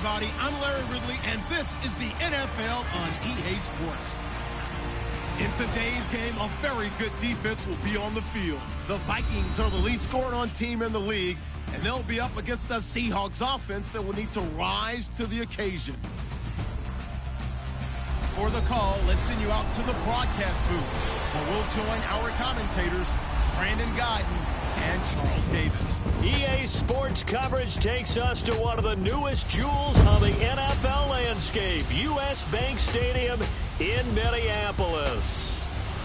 everybody. I'm Larry Ridley, and this is the NFL on EA Sports. In today's game, a very good defense will be on the field. The Vikings are the least scored on team in the league, and they'll be up against the Seahawks offense that will need to rise to the occasion. For the call, let's send you out to the broadcast booth, where we'll join our commentators, Brandon Guyton and Charles Davis. EA Sports coverage takes us to one of the newest jewels on the NFL landscape, U.S. Bank Stadium in Minneapolis.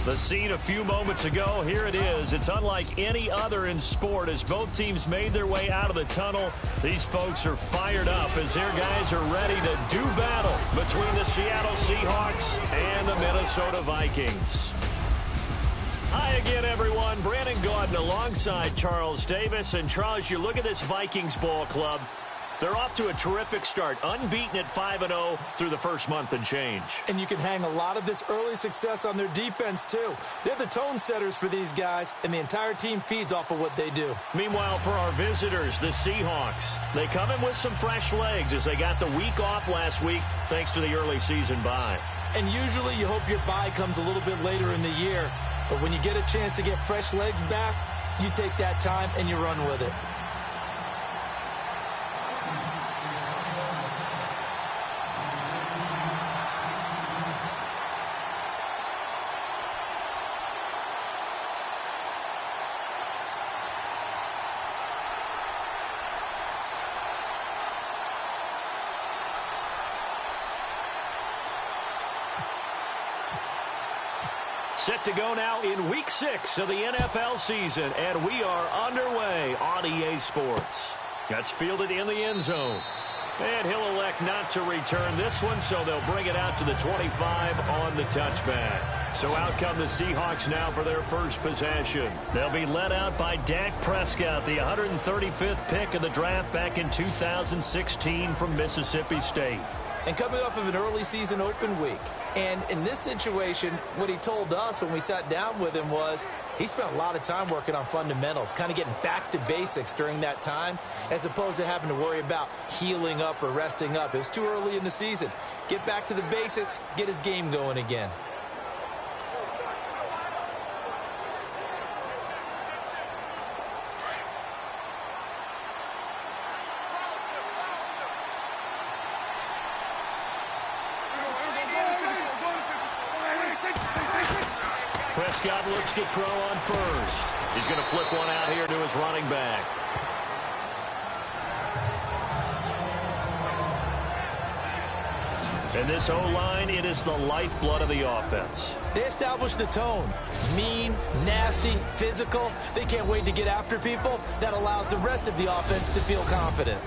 The scene a few moments ago, here it is. It's unlike any other in sport as both teams made their way out of the tunnel. These folks are fired up as their guys are ready to do battle between the Seattle Seahawks and the Minnesota Vikings. Hi again, everyone. Brandon Guyton alongside Charles Davis. And Charles, you look at this Vikings ball club. They're off to a terrific start, unbeaten at 5-0 through the first month and change. And you can hang a lot of this early success on their defense, too. They're the tone setters for these guys, and the entire team feeds off of what they do. Meanwhile, for our visitors, the Seahawks, they come in with some fresh legs as they got the week off last week thanks to the early season bye. And usually you hope your bye comes a little bit later in the year. But when you get a chance to get fresh legs back, you take that time and you run with it. Set to go now in Week 6 of the NFL season, and we are underway on EA Sports. That's fielded in the end zone. And he'll elect not to return this one, so they'll bring it out to the 25 on the touchback. So out come the Seahawks now for their first possession. They'll be led out by Dak Prescott, the 135th pick of the draft back in 2016 from Mississippi State. And coming off of an early season open week. And in this situation, what he told us when we sat down with him was he spent a lot of time working on fundamentals, kind of getting back to basics during that time, as opposed to having to worry about healing up or resting up. It was too early in the season. Get back to the basics, get his game going again. Prescott looks to throw on first. He's going to flip one out here to his running back. And this O-line, it is the lifeblood of the offense. They established the tone. Mean, nasty, physical. They can't wait to get after people. That allows the rest of the offense to feel confident.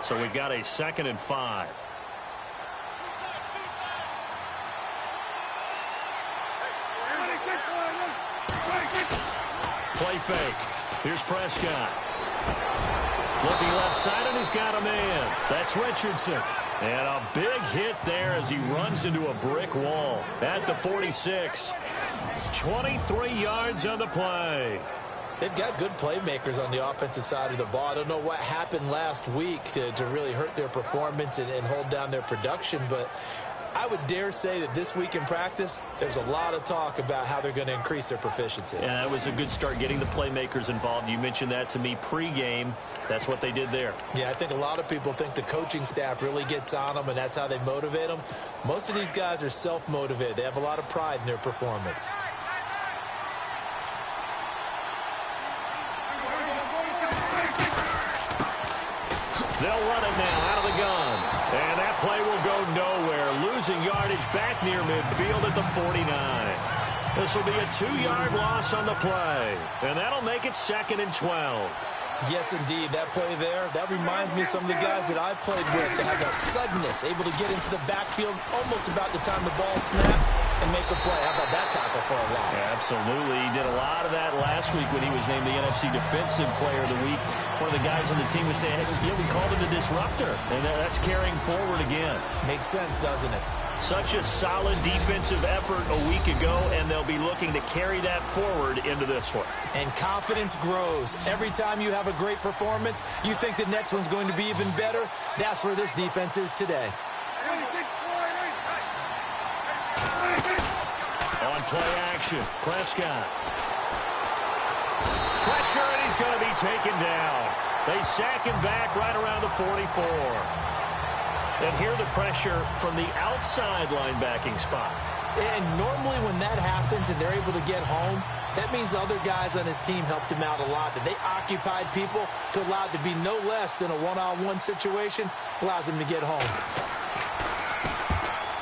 So we've got a 2nd and 5. Play fake. Here's Prescott. Looking left side, and he's got a man. That's Richardson. And a big hit there as he runs into a brick wall at the 46. 23 yards on the play. They've got good playmakers on the offensive side of the ball. I don't know what happened last week to really hurt their performance and hold down their production, but I would dare say that this week in practice, there's a lot of talk about how they're going to increase their proficiency. Yeah, that was a good start getting the playmakers involved. You mentioned that to me pregame. That's what they did there. Yeah, I think a lot of people think the coaching staff really gets on them, and that's how they motivate them. Most of these guys are self-motivated. They have a lot of pride in their performance. They'll run it now out of the gun. And that play will go nowhere. Losing yardage back near midfield at the 49. This will be a 2-yard loss on the play. And that'll make it 2nd and 12. Yes, indeed. That play there, that reminds me of some of the guys that I played with that have a suddenness, able to get into the backfield almost about the time the ball snapped. and make a play. How about that tackle for a loss? Yeah, absolutely. He did a lot of that last week when he was named the NFC Defensive Player of the Week. One of the guys on the team was saying, hey, yeah, we called him the disruptor, and that's carrying forward again. Makes sense, doesn't it? Such a solid defensive effort a week ago, and they'll be looking to carry that forward into this one. And confidence grows. Every time you have a great performance, you think the next one's going to be even better. That's where this defense is today. On play action, Prescott. Pressure, and he's going to be taken down. They sack him back right around the 44. And here the pressure from the outside linebacking spot. And normally when that happens and they're able to get home, that means other guys on his team helped him out a lot. That they occupied people to allow it to be no less than a one-on-one situation, allows him to get home.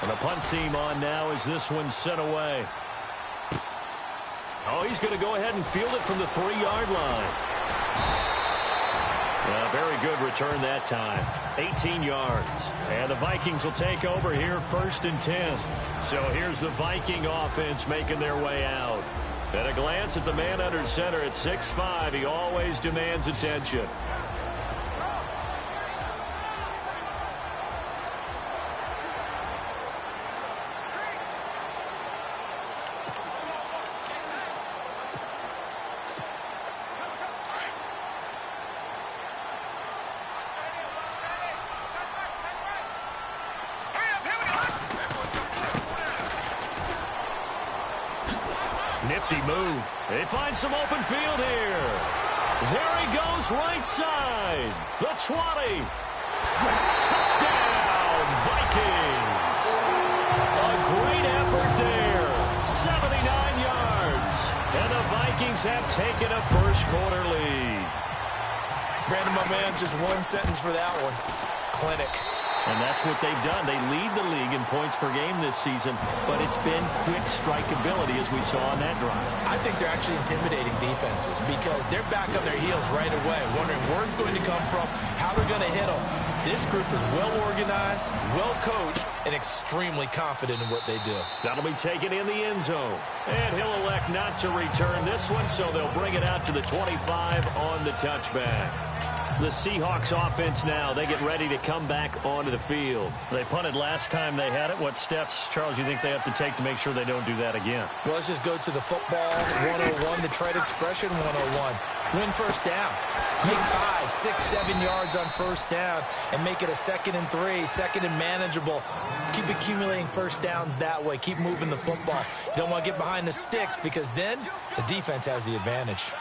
And the punt team on now as this one's sent away. Oh, he's going to go ahead and field it from the 3-yard line. Very good return that time. 18 yards. And the Vikings will take over here 1st and 10. So here's the Viking offense making their way out. At a glance at the man under center at 6'5", he always demands attention. Nifty move. They find some open field here. There he goes, right side. The 20. Touchdown, Vikings. A great effort there. 79 yards. And the Vikings have taken a first-quarter lead. Brandon, my man, just one sentence for that one. Clinic. And that's what they've done. They lead the league in points per game this season, but it's been quick strikeability as we saw on that drive. I think they're actually intimidating defenses because they're back on their heels right away, wondering where it's going to come from, how they're going to hit them. This group is well-organized, well-coached, and extremely confident in what they do. That'll be taken in the end zone. And he'll elect not to return this one, so they'll bring it out to the 25 on the touchback. The Seahawks offense now, they get ready to come back onto the field. They punted last time they had it. What steps, Charles, you think they have to take to make sure they don't do that again? Well, let's just go to the football 101, the trade expression 101. Win first down. Make 5, 6, 7 yards on first down and make it a 2nd and 3, 2nd and manageable. Keep accumulating first downs that way. Keep moving the football. You don't want to get behind the sticks because then the defense has the advantage.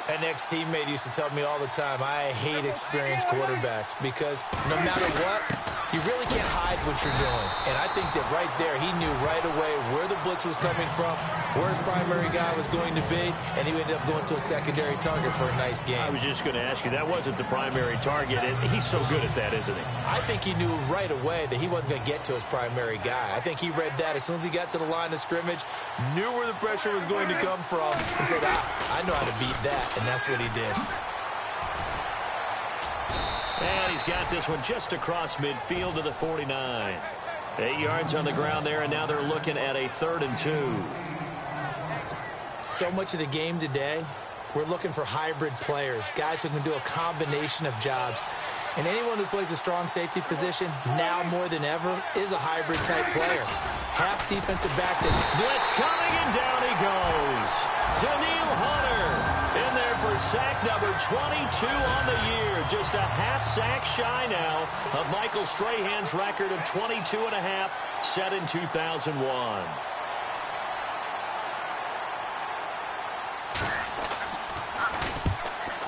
An ex-teammate used to tell me all the time, I hate experienced quarterbacks because no matter what, you really can't hide what you're doing. And I think that right there, he knew right away where the blitz was coming from, where his primary guy was going to be, and he ended up going to a secondary target for a nice game. I was just going to ask you, that wasn't the primary target. He's so good at that, isn't he? I think he knew right away that he wasn't going to get to his primary guy. I think he read that as soon as he got to the line of scrimmage, knew where the pressure was going to come from, and said, I know how to beat that. And that's what he did. And he's got this one just across midfield to the 49. 8 yards on the ground there, and now they're looking at a 3rd and 2. So much of the game today, we're looking for hybrid players, guys who can do a combination of jobs. And anyone who plays a strong safety position, now more than ever, is a hybrid-type player. Half defensive back. Blitz coming, and down he goes. Daniil Hunter in there for sack number 22 on the year. Just a half sack shy now of Michael Strahan's record of 22.5 set in 2001.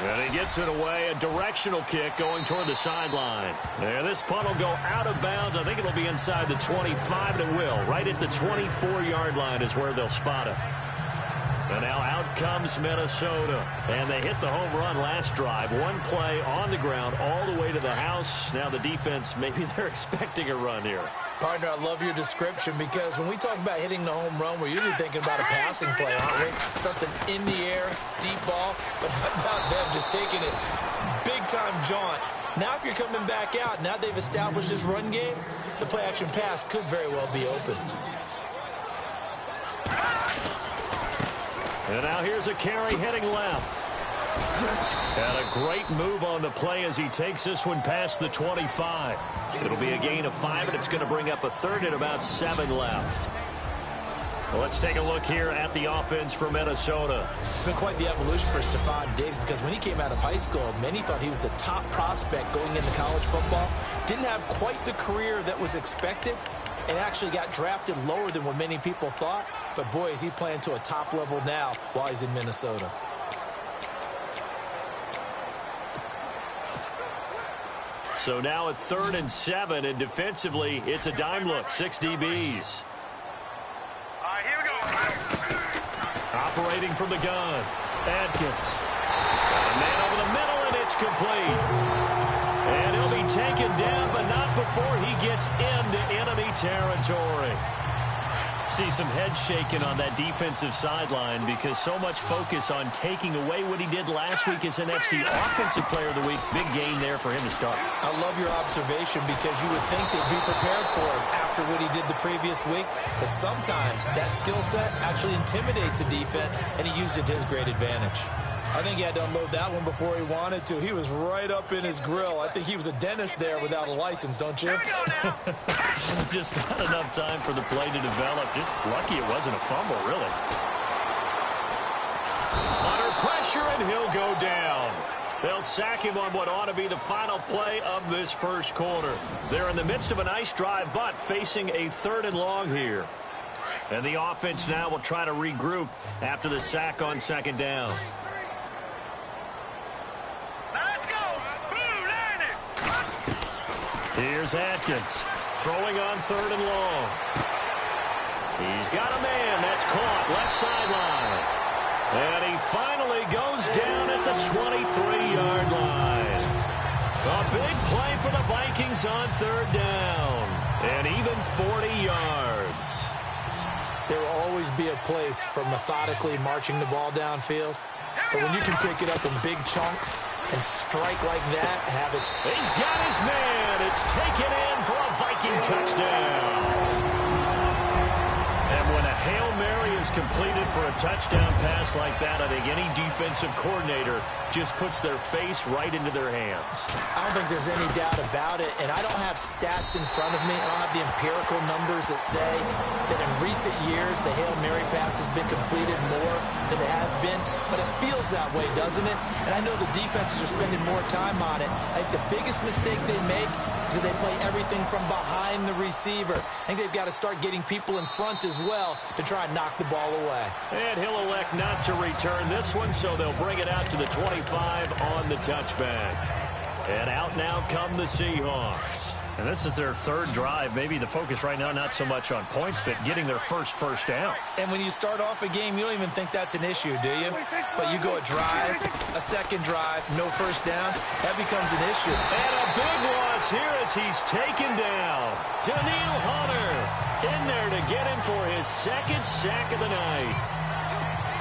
And he gets it away, a directional kick going toward the sideline. And this punt will go out of bounds. I think it'll be inside the 25, and it will. Right at the 24-yard line is where they'll spot it. And now out comes Minnesota. And they hit the home run last drive. One play on the ground all the way to the house. Now the defense, maybe they're expecting a run here. Partner, I love your description because when we talk about hitting the home run, we're usually thinking about a passing play, aren't we? Something in the air, deep ball, but how about them just taking it big-time jaunt. Now if you're coming back out, now they've established this run game, the play-action pass could very well be open. And now here's a carry heading left. And a great move on the play as he takes this one past the 25. It'll be a gain of 5, and it's going to bring up a third and about 7 left. Well, let's take a look here at the offense for Minnesota. It's been quite the evolution for Stephon Diggs because when he came out of high school, many thought he was the top prospect going into college football. Didn't have quite the career that was expected and actually got drafted lower than what many people thought. But, boy, is he playing to a top level now while he's in Minnesota. So now a 3rd and 7, and defensively, it's a dime look, 6 DBs. Operating from the gun, Adkins. A man over the middle, and it's complete. And he'll be taken down, but not before he gets into enemy territory. See some head shaking on that defensive sideline because so much focus on taking away what he did last week as NFC Offensive Player of the Week. Big gain there for him to start. I love your observation because you would think they'd be prepared for him after what he did the previous week. But sometimes that skill set actually intimidates a defense, and he used it to his great advantage. I think he had to unload that one before he wanted to. He was right up in his grill. I think he was a dentist there without a license, don't you? Just not enough time for the play to develop. Just lucky it wasn't a fumble, really. Under pressure, and he'll go down. They'll sack him on what ought to be the final play of this first quarter. They're in the midst of a nice drive, but facing a 3rd and long here. And the offense now will try to regroup after the sack on 2nd down. Here's Atkins throwing on 3rd and long. He's got a man that's caught left sideline. And he finally goes down at the 23-yard line. A big play for the Vikings on 3rd down. And even 40 yards. There will always be a place for methodically marching the ball downfield. But when you can pick it up in big chunks and strike like that, have it. He's got his man. It's taken in for a Viking touchdown. And when a Hail Mary is completed for a touchdown pass like that, I think any defensive coordinator just puts their face right into their hands. I don't think there's any doubt about it, and I don't have stats in front of me. I don't have the empirical numbers that say that in recent years the Hail Mary pass has been completed more than it has been, but it feels that way, doesn't it? And I know the defenses are spending more time on it. I think the biggest mistake they make is that they play everything from behind the receiver. I think they've got to start getting people in front as well to try and knock the ball away. And he'll elect not to return this one, so they'll bring it out to the 25 on the touchback. And out now come the Seahawks. And this is their 3rd drive. Maybe the focus right now not so much on points, but getting their first down. And when you start off a game, you don't even think that's an issue, do you? But you go a drive, a 2nd drive, no first down, that becomes an issue. And a big loss here as he's taken down. Danielle Hunter in there to get him for his 2nd sack of the night.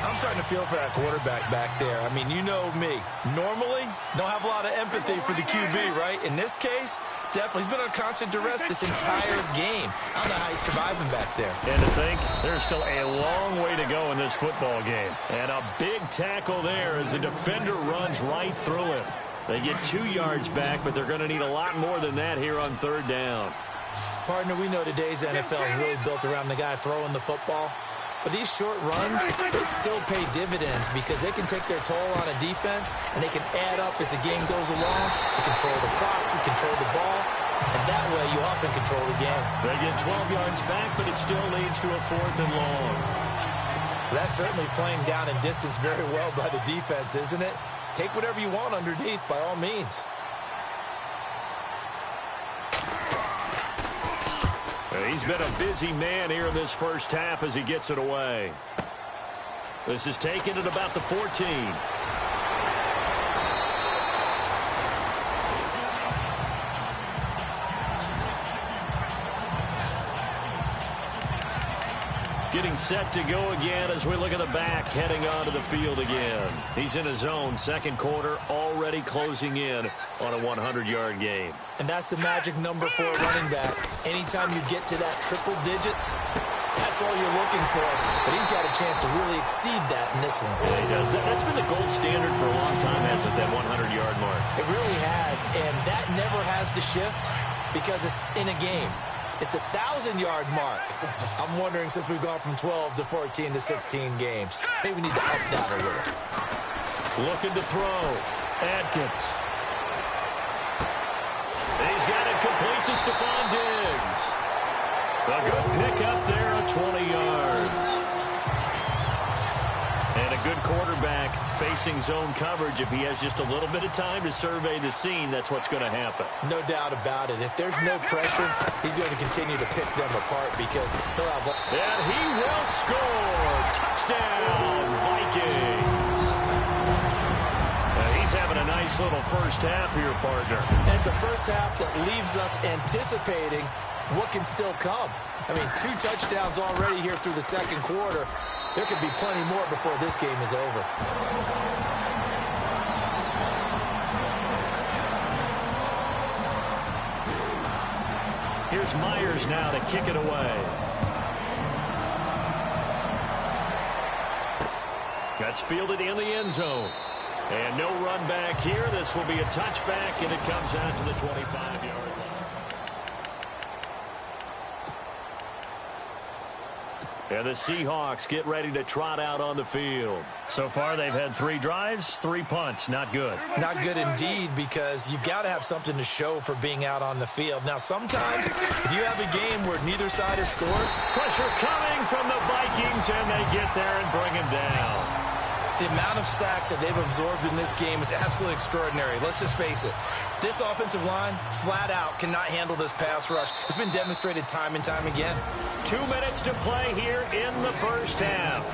I'm starting to feel for that quarterback back there. I mean, you know me. Normally, don't have a lot of empathy for the QB, right? In this case, definitely. He's been under constant duress this entire game. I don't know how he's surviving back there. And to think, there's still a long way to go in this football game. And a big tackle there as the defender runs right through him. They get 2 yards back, but they're going to need a lot more than that here on 3rd down. Partner, we know today's NFL is really built around the guy throwing the football. But these short runs, they still pay dividends because they can take their toll on a defense, and they can add up as the game goes along. You control the clock, you control the ball, and that way you often control the game. They get 12 yards back, but it still leads to a 4th and long. That's certainly playing down in distance very well by the defense, isn't it? Take whatever you want underneath, by all means. He's been a busy man here in this first half as he gets it away. This is taken at about the 14. Getting set to go again as we look at the back heading onto the field again. He's in his own 2nd quarter, already closing in on a 100-yard game. And that's the magic number for a running back. Anytime you get to that triple digits, That's all you're looking for. But he's got a chance to really exceed that in this one. Yeah, he does. That's been the gold standard for a long time, hasn't it, that 100-yard mark? It really has, and that never has to shift because it's in a game. It's a 1,000-yard mark. I'm wondering, since we've gone from 12 to 14 to 16 games, maybe we need to up that a little. Looking to throw. Adkins. He's got it complete to Stephon Diggs. A good pickup there of 20 yards. And a good quarterback facing zone coverage. If he has just a little bit of time to survey the scene, that's what's going to happen. No doubt about it. If there's no pressure, he's going to continue to pick them apart because he'll have... And he will score. Touchdown, Vikings. He's having a nice little first half here, partner. And it's a first half that leaves us anticipating what can still come. I mean, 2 touchdowns already here through the second quarter. There could be plenty more before this game is over. Here's Myers now to kick it away. That's fielded in the end zone. And no run back here. This will be a touchback, and it comes out to the 25-yard line. And the Seahawks get ready to trot out on the field. So far, they've had 3 drives, 3 punts. Not good. Not good indeed, because you've got to have something to show for being out on the field. Now, sometimes, if you have a game where neither side has scored... Pressure coming from the Vikings, and they get there and bring him down. The amount of sacks that they've absorbed in this game is absolutely extraordinary. Let's just face it. This offensive line, flat out, cannot handle this pass rush. It's been demonstrated time and time again. 2 minutes to play here in the first half.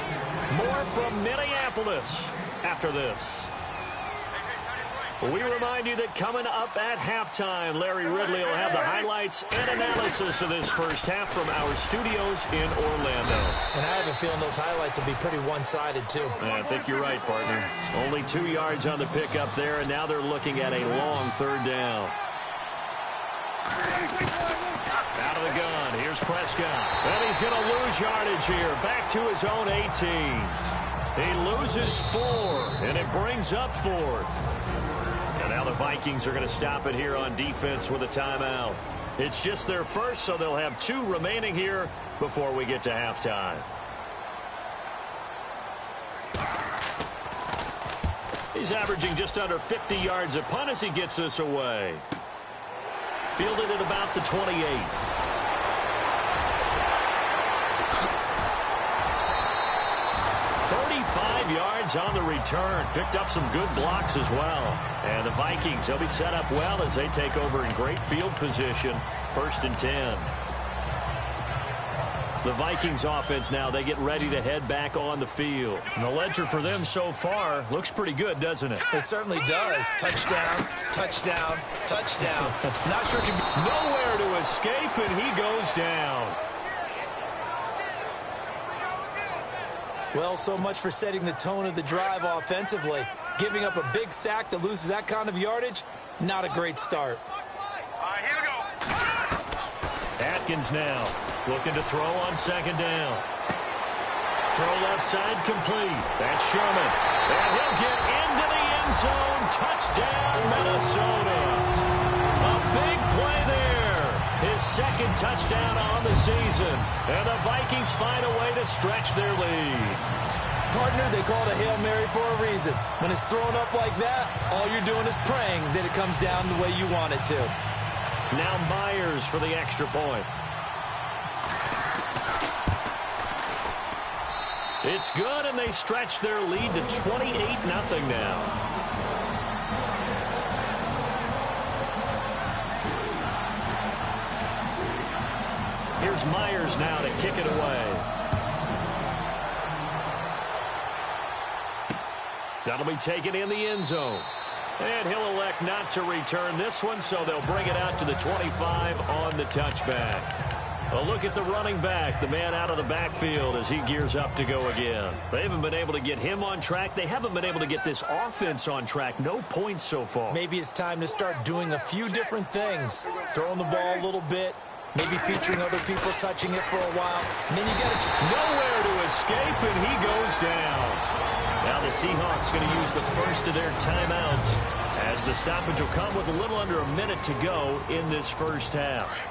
More from Minneapolis after this. We remind you that coming up at halftime, Larry Ridley will have the highlights and analysis of this first half from our studios in Orlando. And I have a feeling those highlights will be pretty one-sided, too. I think you're right, partner. Only 2 yards on the pickup there, and now they're looking at a long third down. Out of the gun, here's Prescott. And he's going to lose yardage here, back to his own 18. He loses 4, and it brings up 4th. And now the Vikings are going to stop it here on defense with a timeout. It's just their first, so they'll have 2 remaining here before we get to halftime. He's averaging just under 50 yards a punt as he gets this away. Fielded at about the 28. 35 yards on the return. Picked up some good blocks as well. And the Vikings, they'll be set up well as they take over in great field position. 1st and 10. The Vikings offense now, they get ready to head back on the field. And the ledger for them so far looks pretty good, doesn't it? It certainly does. Touchdown, touchdown, touchdown. Not sure it can be... Nowhere to escape, and he goes down. Well, so much for setting the tone of the drive offensively. Giving up a big sack that loses that kind of yardage, not a great start. All right, here we go. Atkins now looking to throw on 2nd down. Throw left side complete. That's Sherman. And he'll get into the end zone. Touchdown, Minnesota. A big play there. His 2nd touchdown on the season. And the Vikings find a way to stretch their lead. Partner, they call it a Hail Mary for a reason. When it's thrown up like that, all you're doing is praying that it comes down the way you want it to. Now Myers for the extra point. It's good, and they stretch their lead to 28-0 now. Here's Myers now to kick it away. That'll be taken in the end zone. And he'll elect not to return this one, so they'll bring it out to the 25 on the touchback. A look at the running back, the man out of the backfield as he gears up to go again. They haven't been able to get him on track. They haven't been able to get this offense on track. No points so far. Maybe it's time to start doing a few different things. Throwing the ball a little bit, maybe featuring other people touching it for a while. And then you get nowhere to escape, and he goes down. Now the Seahawks going to use the first of their timeouts as the stoppage will come with a little under a minute to go in this first half.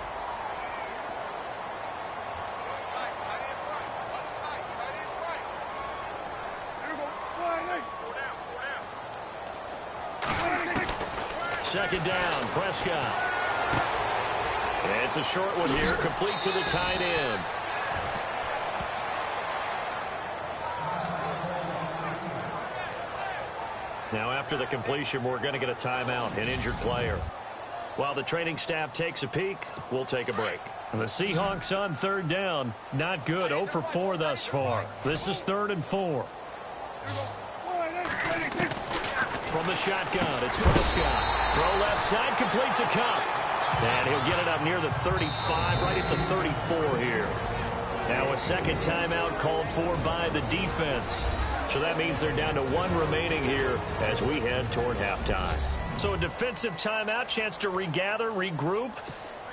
Second down, Prescott. It's a short one here, complete to the tight end. Now after the completion, we're going to get a timeout, an injured player. While the training staff takes a peek, we'll take a break. The Seahawks on third down, not good, 0 for 4 thus far. This is 3rd and 4. From the shotgun, it's Prescott. Throw left side, complete to Cup. And he'll get it up near the 35, right at the 34 here. Now a second timeout called for by the defense. So that means they're down to 1 remaining here as we head toward halftime. So a defensive timeout, chance to regather, regroup,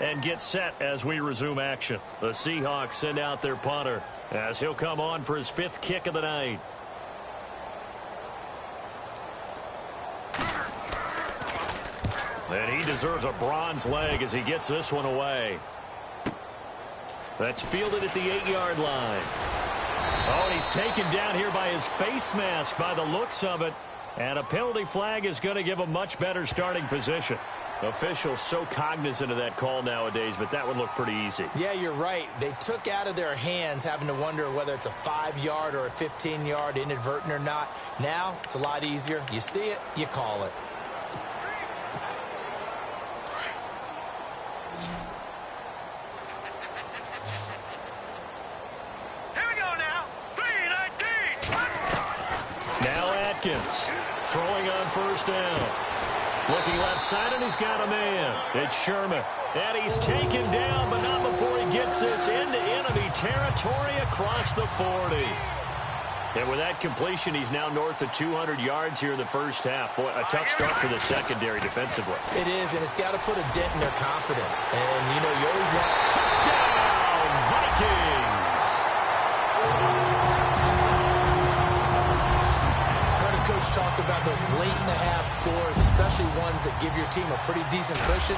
and get set as we resume action. The Seahawks send out their punter as he'll come on for his 5th kick of the night. And he deserves a bronze leg as he gets this one away. That's fielded at the 8-yard line. Oh, and he's taken down here by his face mask by the looks of it. And a penalty flag is going to give a much better starting position. Officials so cognizant of that call nowadays, but that would look pretty easy. Yeah, you're right. They took out of their hands having to wonder whether it's a 5-yard or a 15-yard inadvertent or not. Now, it's a lot easier. You see it, you call it. Throwing on first down. Looking left side, and he's got a man. It's Sherman. And he's taken down, but not before he gets this into enemy territory across the 40. And with that completion, he's now north of 200 yards here in the first half. Boy, a tough start for the secondary defensively. It is, and it's got to put a dent in their confidence. And, you know, you always want a touchdown, Vikings. Coach talk about those late-in-the-half scores, especially ones that give your team a pretty decent cushion.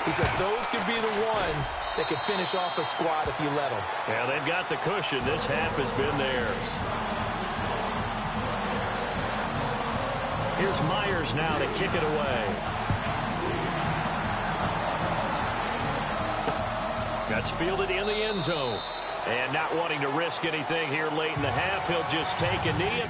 He said those could be the ones that could finish off a squad if you let them. Yeah, they've got the cushion. This half has been theirs. Here's Myers now to kick it away. That's fielded in the end zone. And not wanting to risk anything here late in the half, he'll just take a knee.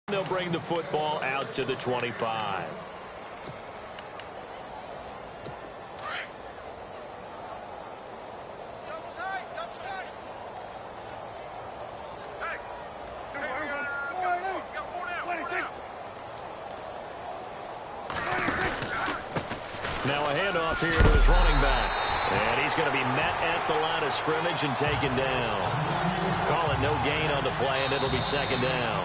They'll bring the football out to the 25. Now a handoff here to his running back. And he's going to be met at the line of scrimmage and taken down. Call it no gain on the play, and it'll be second down.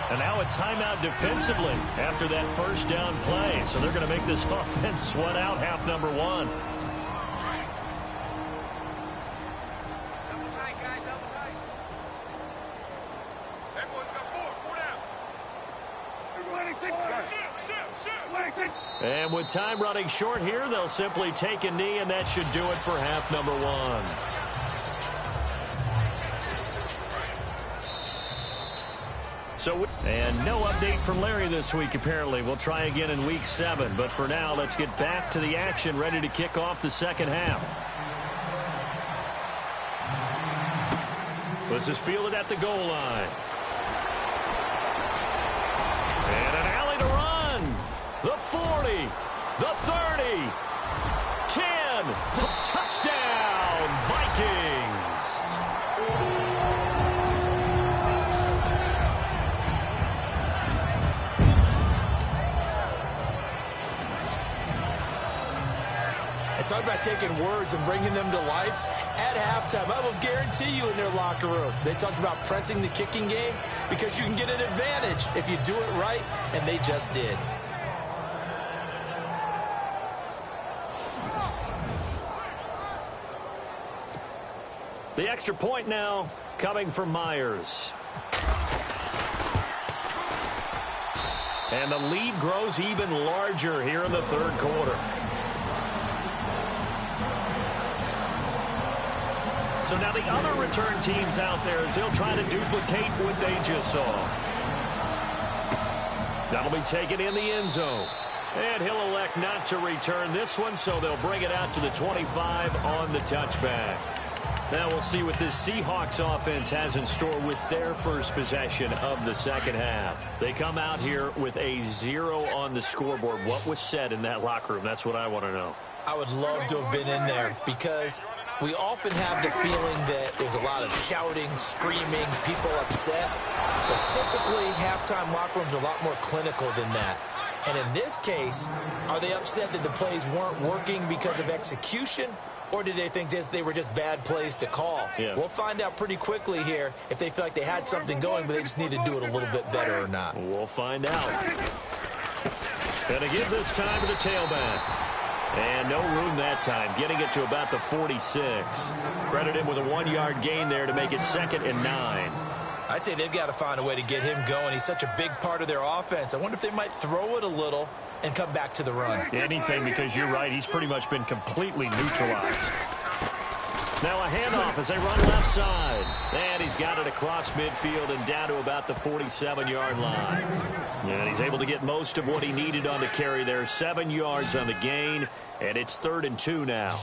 And now a timeout defensively after that first down play. So they're going to make this offense sweat out half number one. Double tight, guys, double tight. Hey, boys, we got four down. And with time running short here, they'll simply take a knee, and that should do it for half number one. And no update from Larry this week, apparently. We'll try again in week 7. But for now, let's get back to the action, ready to kick off the second half. This is fielded at the goal line. And an alley to run. The 40, the 30, 10, touchdown, Vikings. It's all about taking words and bringing them to life. At halftime, I will guarantee you in their locker room, they talked about pressing the kicking game because you can get an advantage if you do it right, and they just did. The extra point now coming from Myers. And the lead grows even larger here in the third quarter. So now the other return teams out there as they'll try to duplicate what they just saw. That'll be taken in the end zone. And he'll elect not to return this one, so they'll bring it out to the 25 on the touchback. Now we'll see what this Seahawks offense has in store with their first possession of the second half. They come out here with a 0 on the scoreboard. What was said in that locker room? That's what I want to know. I would love to have been in there because we often have the feeling that there's a lot of shouting, screaming, people upset. But typically, halftime locker rooms are a lot more clinical than that. And in this case, are they upset that the plays weren't working because of execution? Or did they think they were just bad plays to call? Yeah. We'll find out pretty quickly here if they feel like they had something going, but they just need to do it a little bit better or not. We'll find out. And to give this time to the tailback. And no room that time, getting it to about the 46. Credit him with a 1-yard gain there to make it 2nd and 9. I'd say they've got to find a way to get him going. He's such a big part of their offense. I wonder if they might throw it a little and come back to the run. Anything, because you're right, he's pretty much been completely neutralized. Now a handoff as they run left side. And he's got it across midfield and down to about the 47-yard line. And he's able to get most of what he needed on the carry there. 7 yards on the gain, and it's 3rd and 2 now.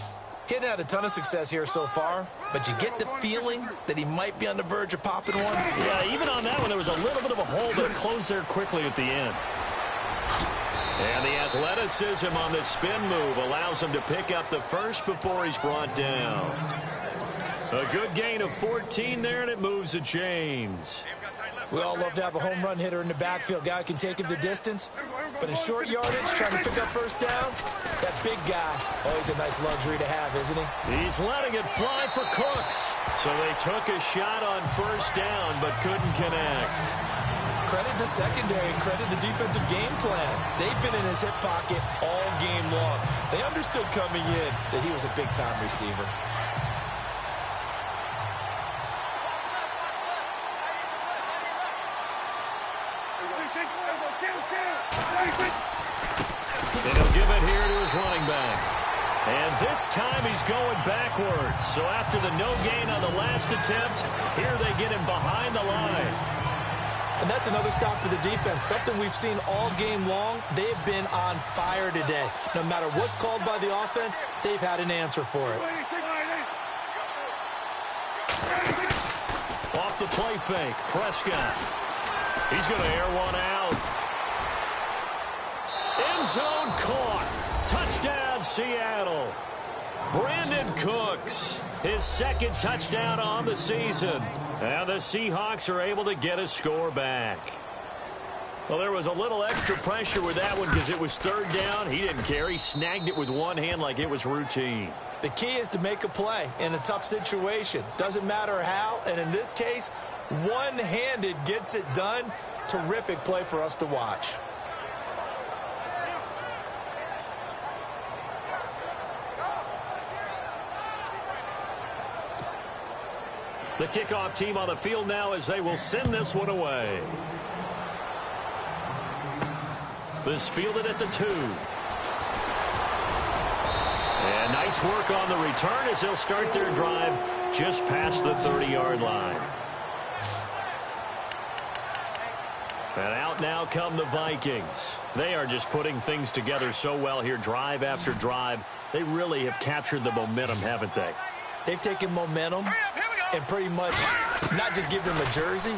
He hadn't had a ton of success here so far, but you get the feeling that he might be on the verge of popping one. Yeah, even on that one, there was a little bit of a hole, but it closed there quickly at the end. And the athleticism on the spin move allows him to pick up the first before he's brought down. A good gain of 14 there, and it moves the chains. We all love to have a home run hitter in the backfield. Guy can take it the distance. But in short yardage, trying to pick up first downs, that big guy, always a nice luxury to have, isn't he? He's letting it fly for Cooks. So they took a shot on first down, but couldn't connect. Credit the secondary, credit the defensive game plan. They've been in his hip pocket all game long. They understood coming in that he was a big-time receiver. And he'll give it here to his running back. And this time he's going backwards. So after the no gain on the last attempt, here they get him behind the line. And that's another stop for the defense. Something we've seen all game long. They've been on fire today. No matter what's called by the offense, they've had an answer for it. Off the play fake, Prescott. He's going to air one out. End zone caught. Touchdown, Seattle. Brandon Cooks, his 2nd touchdown on the season. And the Seahawks are able to get a score back. Well, there was a little extra pressure with that one because it was third down. He didn't care. He snagged it with one hand like it was routine. The key is to make a play in a tough situation. Doesn't matter how, and in this case, one-handed gets it done. Terrific play for us to watch. The kickoff team on the field now as they will send this one away. This fielded at the 2. And nice work on the return as they'll start their drive just past the 30-yard line. And out now come the Vikings. They are just putting things together so well here, drive after drive. They really have captured the momentum, haven't they? They've taken momentum and pretty much not just give them a jersey,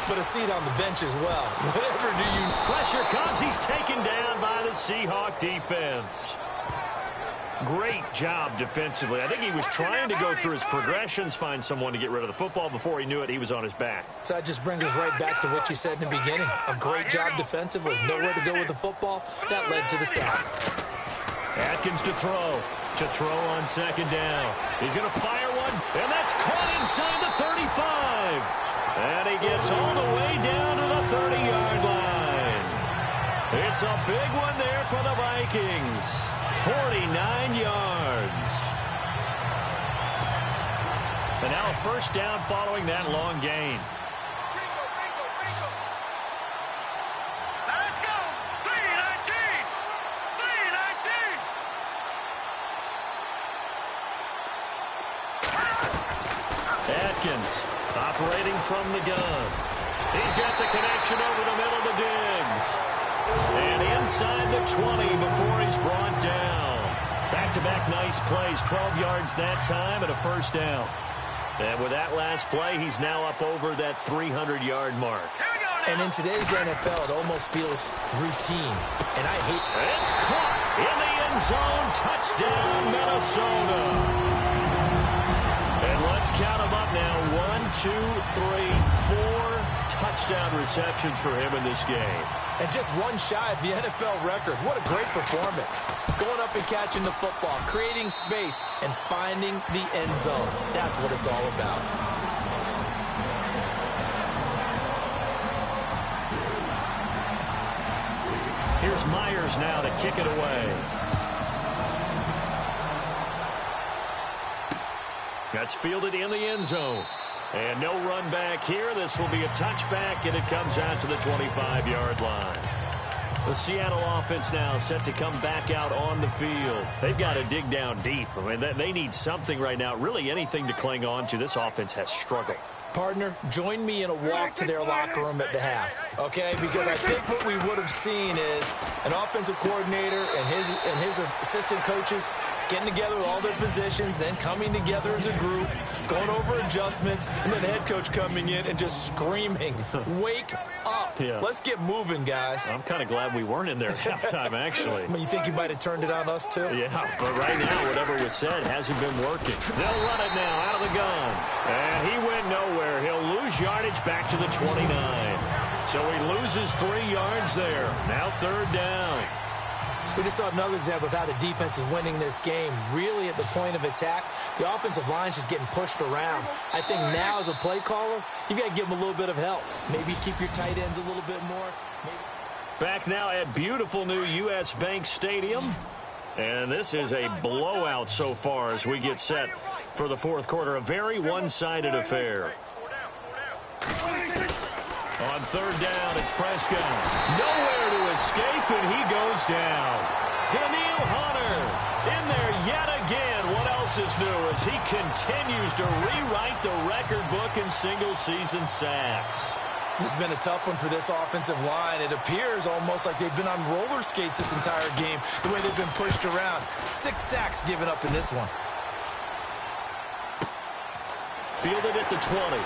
but a seat on the bench as well. Whatever do you... Pressure comes. He's taken down by the Seahawk defense. Great job defensively. I think he was trying to go through his progressions, find someone to get rid of the football. Before he knew it, he was on his back. So that just brings us right back to what you said in the beginning. A great job defensively. Nowhere to go with the football. That led to the sack. Atkins to throw. To throw on second down. He's going to fire one, and that's caught inside the 35. And he gets all the way down to the 30-yard line. It's a big one there for the Vikings. 49 yards. And now a first down following that long gain. Let's go. 319. 319. Atkins operating from the gun. He's got the connection over the middle to Diggs. And inside the 20 before he's brought down. Back-to-back nice plays, 12 yards that time and a first down. And with that last play, he's now up over that 300-yard mark. And in today's NFL, it almost feels routine. And I hate... It's caught in the end zone. Touchdown, Minnesota. And let's count them up now. 1, 2, 3, 4 touchdown receptions for him in this game. And just one shy of the NFL record. What a great performance. Going up and catching the football, creating space, and finding the end zone. That's what it's all about. Here's Myers now to kick it away. That's fielded in the end zone. And no run back here. This will be a touchback, and it comes out to the 25-yard line. The Seattle offense now set to come back out on the field. They've got to dig down deep. I mean, they need something right now, really anything to cling on to. This offense has struggled. Partner, join me in a walk to their locker room at the half, okay? Because I think what we would have seen is an offensive coordinator and his assistant coaches getting together with all their positions, then coming together as a group, going over adjustments, and then the head coach coming in and just screaming, wake up. Yeah. Let's get moving, guys. I'm kind of glad we weren't in there at halftime, actually. I mean, you think you might have turned it on us, too? Yeah, but right now, whatever was said hasn't been working. They'll run it now out of the gun. And he went nowhere. He'll lose yardage back to the 29. So he loses 3 yards there. Now third down. We just saw another example of how the defense is winning this game. Really at the point of attack, the offensive line is just getting pushed around. I think now as a play caller, you've got to give them a little bit of help. Maybe keep your tight ends a little bit more. Back now at beautiful new U.S. Bank Stadium. And this is a blowout so far as we get set for the fourth quarter. A very one-sided affair. On third down, it's Prescott. Nowhere to escape, and he goes down. Daniil Hunter in there yet again. What else is new as he continues to rewrite the record book in single-season sacks. This has been a tough one for this offensive line. It appears almost like they've been on roller skates this entire game, the way they've been pushed around. 6 sacks given up in this one. Fielded at the 20.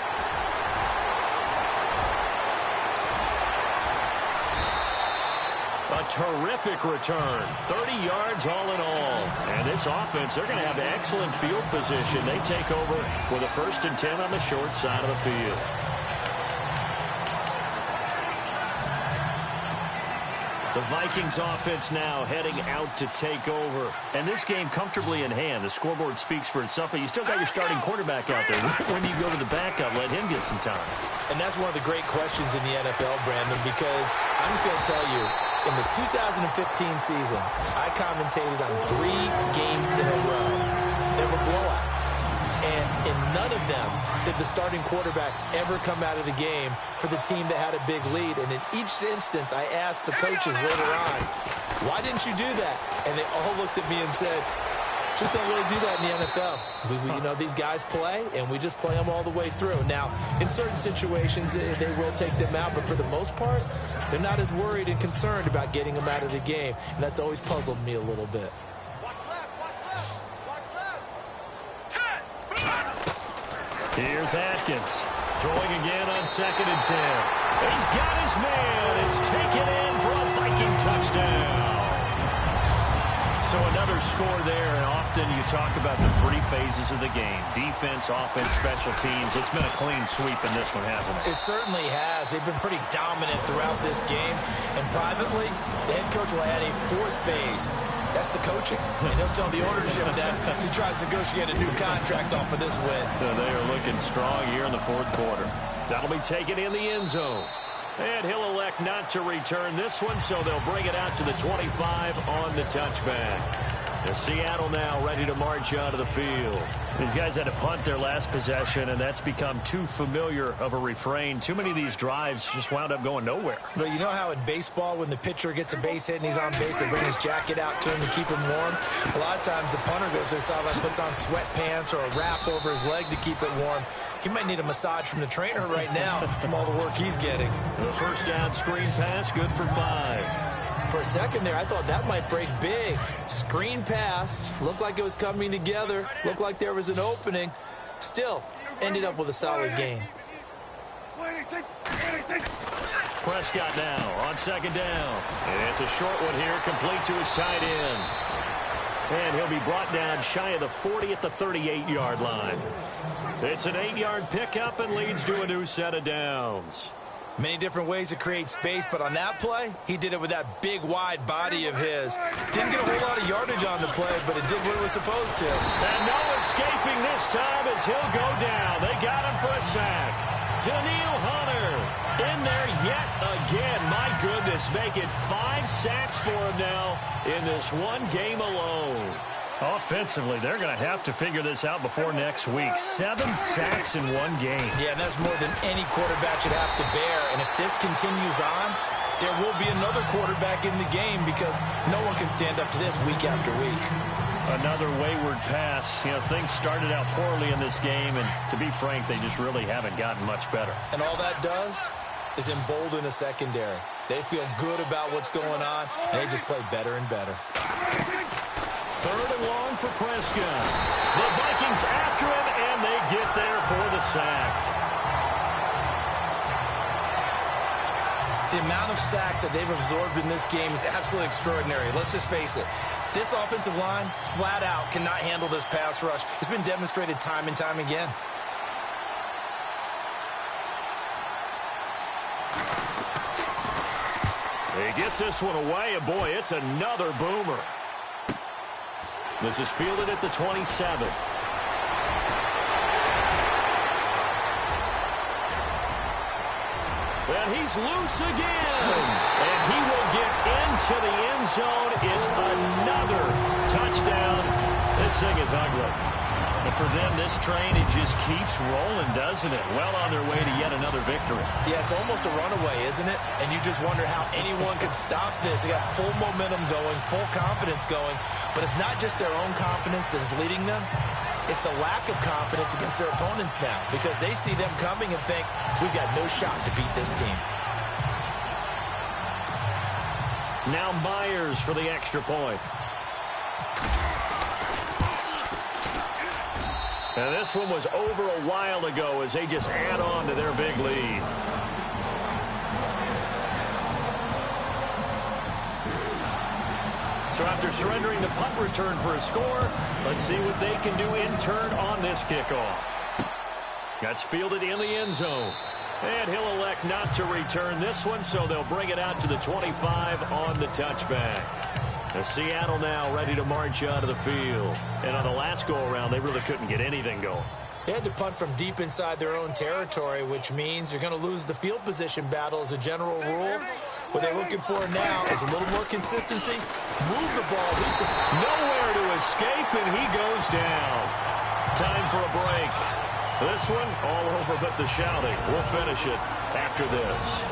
A terrific return. 30 yards all in all. And this offense, they're going to have excellent field position. They take over with a 1st and 10 on the short side of the field. The Vikings offense now heading out to take over. And this game comfortably in hand. The scoreboard speaks for itself, but you still got your starting quarterback out there. When do you go to the backup? Let him get some time. And that's one of the great questions in the NFL, Brandon, because I'm just going to tell you, in the 2015 season, I commentated on 3 games in a row. They were blowouts. And in none of them did the starting quarterback ever come out of the game for the team that had a big lead. And in each instance, I asked the coaches later on, why didn't you do that? And they all looked at me and said, just don't really do that in the NFL. You know, these guys play, and we just play them all the way through. Now, in certain situations, they will take them out, but for the most part, they're not as worried and concerned about getting them out of the game. And that's always puzzled me a little bit. Here's Atkins, throwing again on 2nd and 10. He's got his man. It's taken in for a Viking touchdown. So another score there, and often you talk about the 3 phases of the game. Defense, offense, special teams. It's been a clean sweep in this one, hasn't it? It certainly has. They've been pretty dominant throughout this game. And privately, the head coach will add a 4th phase. That's the coaching. And he'll tell the ownership that as he tries to negotiate a new contract off of this win. They are looking strong here in the 4th quarter. That'll be taken in the end zone. And he'll elect not to return this one, so they'll bring it out to the 25 on the touchback. The Seattle now ready to march out of the field. These guys had to punt their last possession, and that's become too familiar of a refrain. Too many of these drives just wound up going nowhere. But you know how in baseball, when the pitcher gets a base hit and he's on base, they bring his jacket out to him to keep him warm? A lot of times the punter goes to the sideline, puts on sweatpants or a wrap over his leg to keep it warm. He might need a massage from the trainer right now from all the work he's getting. The first down screen pass, good for 5. For a second there, I thought that might break big. Screen pass, looked like it was coming together, looked like there was an opening. Still, ended up with a solid game. Prescott now on 2nd down. And it's a short one here, complete to his tight end. And he'll be brought down shy of the 40 at the 38-yard line. It's an 8-yard pickup and leads to a new set of downs. Many different ways to create space, but on that play, he did it with that big, wide body of his. Didn't get a whole lot of yardage on the play, but it did what it was supposed to. And no escaping this time as he'll go down. They got him for a sack. Daniil Hunter in there yet again. My goodness, making 5 sacks for him now in this one game alone. Offensively, they're going to have to figure this out before next week. 7 sacks in one game. Yeah, and that's more than any quarterback should have to bear. And if this continues on, there will be another quarterback in the game because no one can stand up to this week after week. Another wayward pass. You know, things started out poorly in this game, and to be frank, they just really haven't gotten much better. And all that does is embolden a secondary. They feel good about what's going on, and they just play better and better. 3rd and long for Prescott. The Vikings after him, and they get there for the sack. The amount of sacks that they've absorbed in this game is absolutely extraordinary. Let's just face it. This offensive line, flat out, cannot handle this pass rush. It's been demonstrated time and time again. He gets this one away, and boy, it's another boomer. This is fielded at the 27. And he's loose again. And he will get into the end zone. It's another touchdown. This thing is ugly. And for them, this train, it just keeps rolling, doesn't it? Well on their way to yet another victory. Yeah, it's almost a runaway, isn't it? And you just wonder how anyone could stop this. They got full momentum going, full confidence going. But it's not just their own confidence that is leading them. It's the lack of confidence against their opponents now because they see them coming and think, we've got no shot to beat this team. Now Myers for the extra point. And this one was over a while ago as they just add on to their big lead. So after surrendering the punt return for a score, let's see what they can do in turn on this kickoff. That's fielded in the end zone. And he'll elect not to return this one, so they'll bring it out to the 25 on the touchback. And Seattle now ready to march out of the field. And on the last go-around, they really couldn't get anything going. They had to punt from deep inside their own territory, which means you're going to lose the field position battle as a general rule. What they're looking for now is a little more consistency. Move the ball. At least nowhere to escape, and he goes down. Time for a break. This one, all over but the shouting. We'll finish it after this.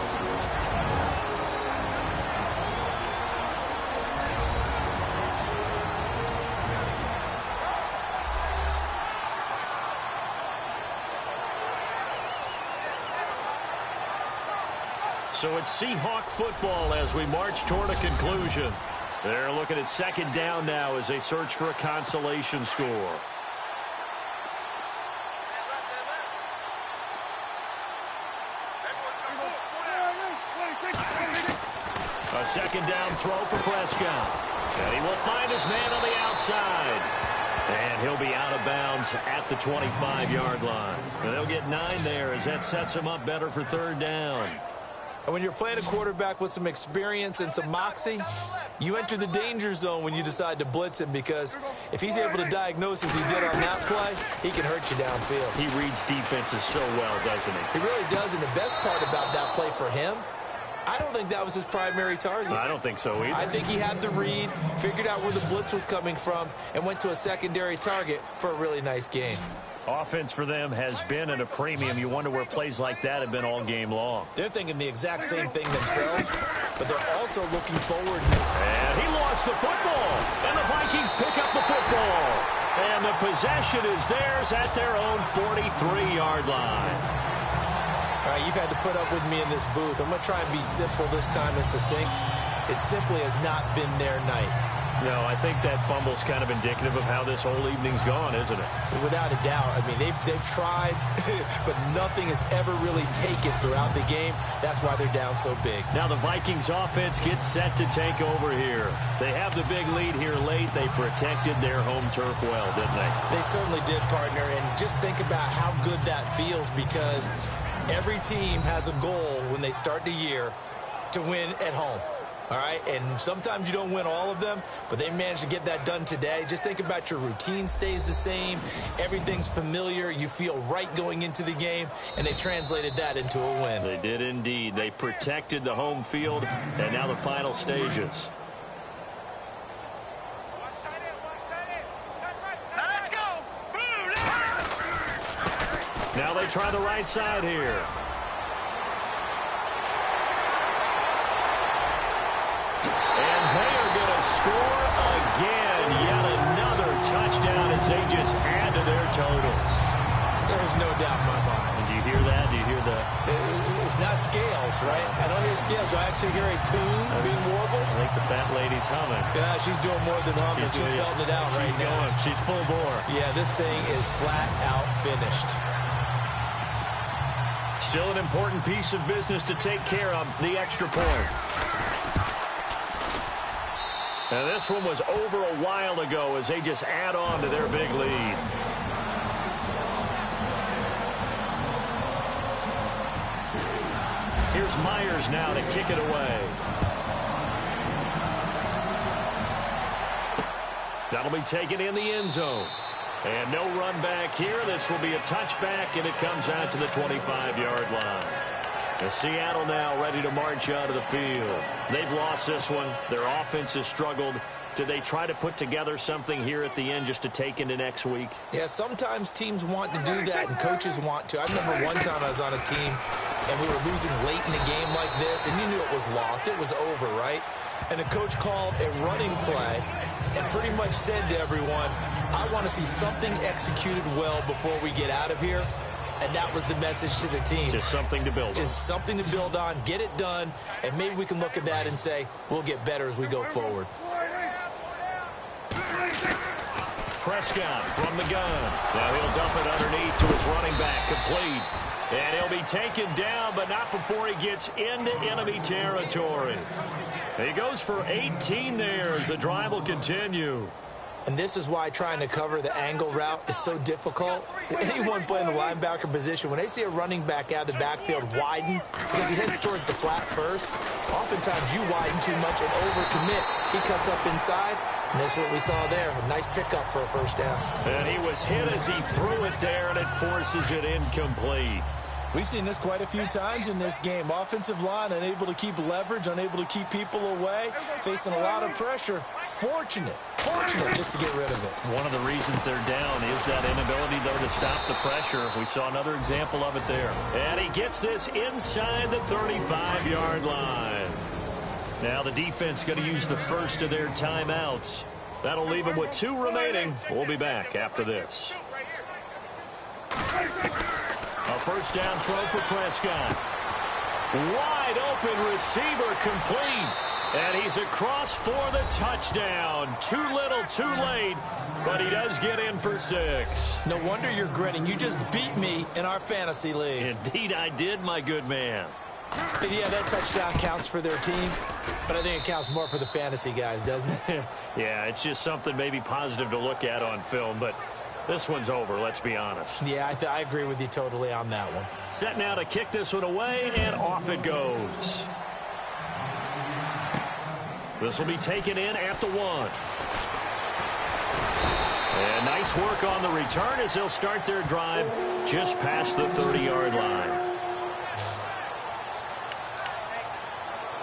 So it's Seahawk football as we march toward a conclusion. They're looking at second down now as they search for a consolation score. A second down throw for Prescott. And he will find his man on the outside. And he'll be out of bounds at the 25-yard line. And they'll get 9 there as that sets him up better for third down. And when you're playing a quarterback with some experience and some moxie, you enter the danger zone when you decide to blitz him, because if he's able to diagnose as he did on that play, he can hurt you downfield. He reads defenses so well, doesn't he? He really does, and the best part about that play for him, I don't think that was his primary target. I don't think so either. I think he had the read, figured out where the blitz was coming from, and went to a secondary target for a really nice game. Offense for them has been at a premium. You wonder where plays like that have been all game long. They're thinking the exact same thing themselves, but they're also looking forward. And he lost the football, and the Vikings pick up the football. And the possession is theirs at their own 43-yard line. All right, you've had to put up with me in this booth. I'm going to try and be simple this time and succinct. It simply has not been their night. No, I think that fumble's kind of indicative of how this whole evening's gone, isn't it? Without a doubt. I mean, they've tried, but nothing has ever really taken throughout the game. That's why they're down so big. Now the Vikings offense gets set to take over here. They have the big lead here late. They protected their home turf well, didn't they? They certainly did, partner. And just think about how good that feels, because every team has a goal when they start the year to win at home. All right, and sometimes you don't win all of them, but they managed to get that done today. Just think about your routine stays the same. Everything's familiar. You feel right going into the game, and they translated that into a win. They did indeed. They protected the home field, and now the final stages. Let's go. Now they try the right side here. Score again. Yet another touchdown as they just add to their totals. There's no doubt in my mind. And do you hear that? Do you hear the... It's not scales, right? I don't hear scales. Do I actually hear a tune being warbled? I think the fat lady's humming. Yeah, she's doing more than humming. She's belting it out right now. Going. She's full bore. Yeah, this thing is flat out finished. Still an important piece of business to take care of, the extra point. Now this one was over a while ago as they just add on to their big lead. Here's Myers now to kick it away. That'll be taken in the end zone. And no run back here. This will be a touchback, and it comes out to the 25-yard line. And Seattle now ready to march out of the field. They've lost this one. Their offense has struggled. Do they try to put together something here at the end just to take into next week? Yeah, sometimes teams want to do that and coaches want to. I remember one time I was on a team and we were losing late in a game like this, and you knew it was lost. It was over, right? And the coach called a running play and pretty much said to everyone, I want to see something executed well before we get out of here. And that was the message to the team. Just something to build on. Just something to build on, get it done, and maybe we can look at that and say, we'll get better as we go forward. Prescott from the gun. Now he'll dump it underneath to his running back, complete. And he'll be taken down, but not before he gets into enemy territory. He goes for 18 there as the drive will continue. And this is why trying to cover the angle route is so difficult. Anyone playing the linebacker position, when they see a running back out of the backfield widen because he heads towards the flat first, oftentimes you widen too much and overcommit. He cuts up inside, and that's what we saw there. A nice pickup for a first down. And he was hit as he threw it there, and it forces it incomplete. We've seen this quite a few times in this game. Offensive line unable to keep leverage, unable to keep people away, facing a lot of pressure. Fortunate just to get rid of it. One of the reasons they're down is that inability, though, to stop the pressure. We saw another example of it there. And he gets this inside the 35-yard line. Now the defense going to use the first of their timeouts. That'll leave them with 2 remaining. We'll be back after this. A first down throw for Prescott. Wide open receiver complete. And he's across for the touchdown. Too little, too late. But he does get in for 6. No wonder you're grinning. You just beat me in our fantasy league. Indeed I did, my good man. And yeah, that touchdown counts for their team. But I think it counts more for the fantasy guys, doesn't it? Yeah, it's just something maybe positive to look at on film. But this one's over, let's be honest. Yeah, I agree with you totally on that one. Set now to kick this one away, and off it goes. This will be taken in at the 1. And nice work on the return as they'll start their drive just past the 30-yard line.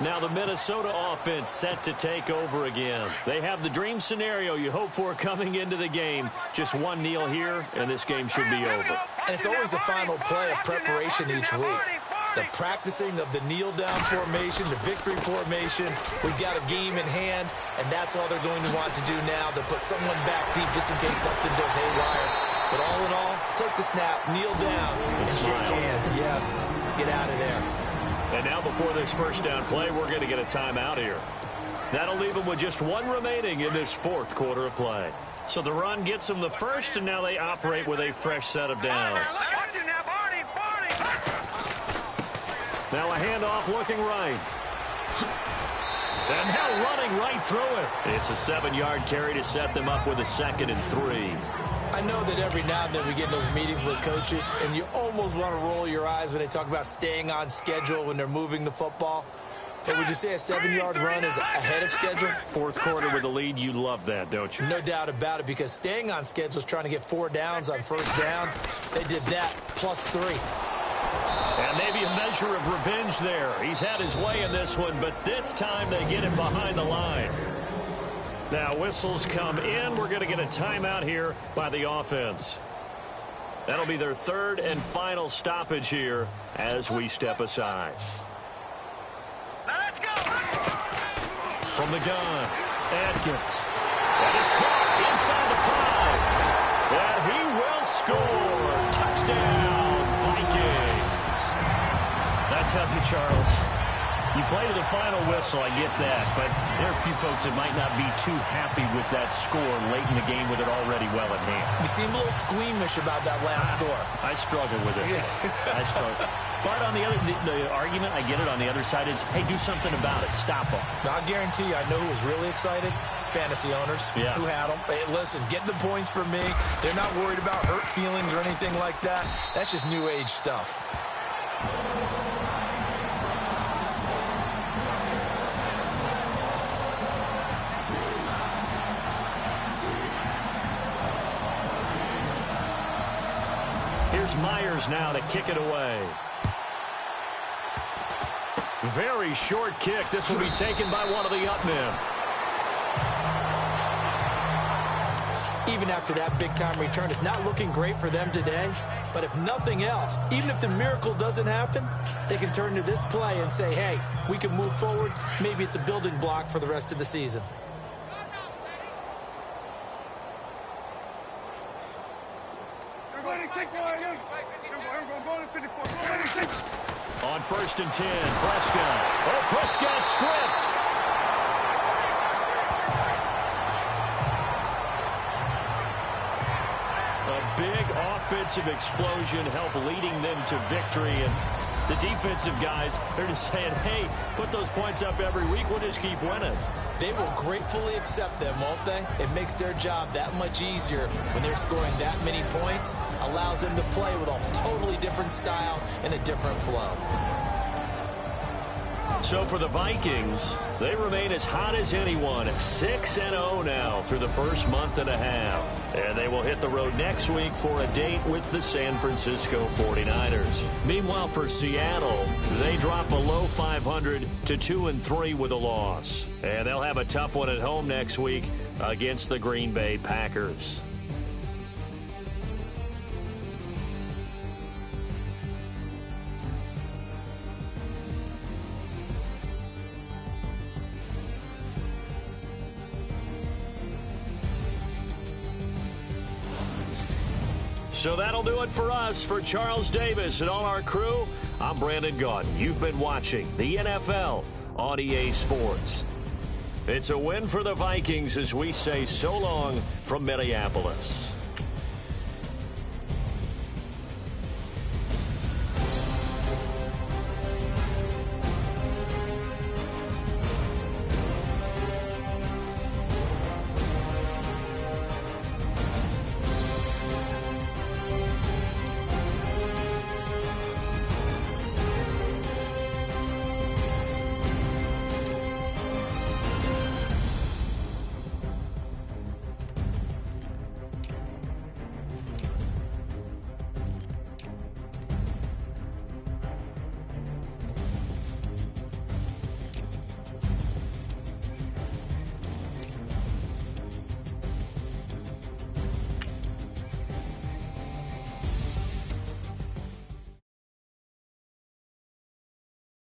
Now the Minnesota offense set to take over again. They have the dream scenario you hope for coming into the game. Just one kneel here, and this game should be over. And it's always the final play of preparation each week. The practicing of the kneel-down formation, the victory formation. We've got a game in hand, and that's all they're going to want to do now. They'll put someone back deep just in case something goes haywire. But all in all, take the snap, kneel down, and shake hands. Yes, get out of there. And now before this first down play, we're going to get a timeout here. That'll leave them with just 1 remaining in this 4th quarter of play. So the run gets them the first, and now they operate with a fresh set of downs. Now a handoff looking right. And now running right through it. It's a 7-yard carry to set them up with a 2nd and 3. I know that every now and then we get in those meetings with coaches, and you almost want to roll your eyes when they talk about staying on schedule when they're moving the football. But would you say a 7-yard run is ahead of schedule? 4th quarter with a lead, you love that, don't you? No doubt about it, because staying on schedule is trying to get 4 downs on first down. They did that plus 3. And maybe a measure of revenge there. He's had his way in this one, but this time they get him behind the line. Now whistles come in. We're going to get a timeout here by the offense. That'll be their 3rd and final stoppage here as we step aside. Let's go. From the gun, Atkins. That is caught inside the 5. And he will score. Touchdown, Vikings. That's heavy, Charles. You play to the final whistle, I get that, but there are a few folks that might not be too happy with that score late in the game with it already well at hand. You seem a little squeamish about that last score. I struggle with it. I struggle. But on the other, the argument, I get it, on the other side is, hey, do something about it. Stop them. Now, I guarantee you, I know who was really excited. Fantasy owners who had them. Hey, listen, getting the points for me. They're not worried about hurt feelings or anything like that. That's just new age stuff. Here's Myers now to kick it away. Very short kick. This will be taken by one of the up men. Even after that big-time return, it's not looking great for them today. But if nothing else, even if the miracle doesn't happen, they can turn to this play and say, hey, we can move forward. Maybe it's a building block for the rest of the season. On 1st and 10, Prescott. Oh, Prescott stripped. A big offensive explosion helped leading them to victory. And the defensive guys, they're just saying, hey, put those points up every week. We'll just keep winning. They will gratefully accept them, won't they? It makes their job that much easier when they're scoring that many points. Allows them to play with a totally different style and a different flow. So for the Vikings, they remain as hot as anyone, 6-0 now through the first month and a half. And they will hit the road next week for a date with the San Francisco 49ers. Meanwhile, for Seattle, they drop below 500 to 2-3 with a loss. And they'll have a tough one at home next week against the Green Bay Packers. So that'll do it for us. For Charles Davis and all our crew, I'm Brandon Gaudin. You've been watching the NFL on EA Sports. It's a win for the Vikings as we say so long from Minneapolis.